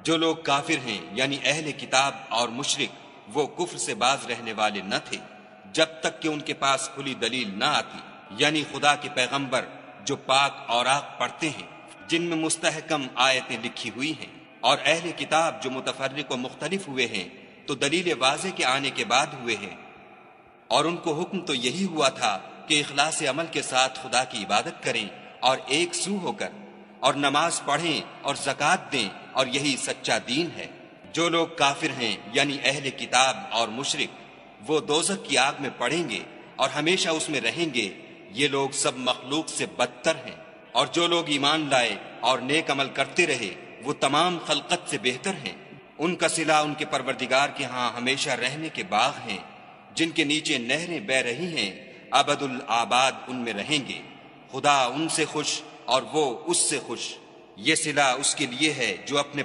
جو لوگ کافر ہیں یعنی اہل کتاب اور مشرک وہ کفر سے باز رہنے والے نہ تھے جب تک کہ ان کے پاس کھلی دلیل نہ آتی، یعنی خدا کے پیغمبر جو پاک اوراق پڑھتے ہیں جن میں مستحکم آیتیں لکھی ہوئی ہیں، اور اہل کتاب جو متفرق و مختلف ہوئے ہیں تو دلیل واضح کے آنے کے بعد ہوئے ہیں، اور ان کو حکم تو یہی ہوا تھا کہ اخلاص عمل کے ساتھ خدا کی عبادت کریں اور ایک سو ہو کر، اور نماز پڑھیں اور زکوٰۃ دیں، اور یہی سچا دین ہے۔ جو لوگ کافر ہیں یعنی اہل کتاب اور مشرک وہ دوزخ کی آگ میں پڑیں گے اور ہمیشہ اس میں رہیں گے، یہ لوگ سب مخلوق سے بدتر ہیں۔ اور جو لوگ ایمان لائے اور نیک عمل کرتے رہے وہ تمام خلقت سے بہتر ہیں، ان کا صلہ ان کے پروردگار کے ہاں ہمیشہ رہنے کے باغ ہیں جن کے نیچے نہریں بہ رہی ہیں، ابد الآباد ان میں رہیں گے، خدا ان سے خوش اور وہ اس سے خوش۔ یہ صلہ اس کے لیے ہے جو اپنے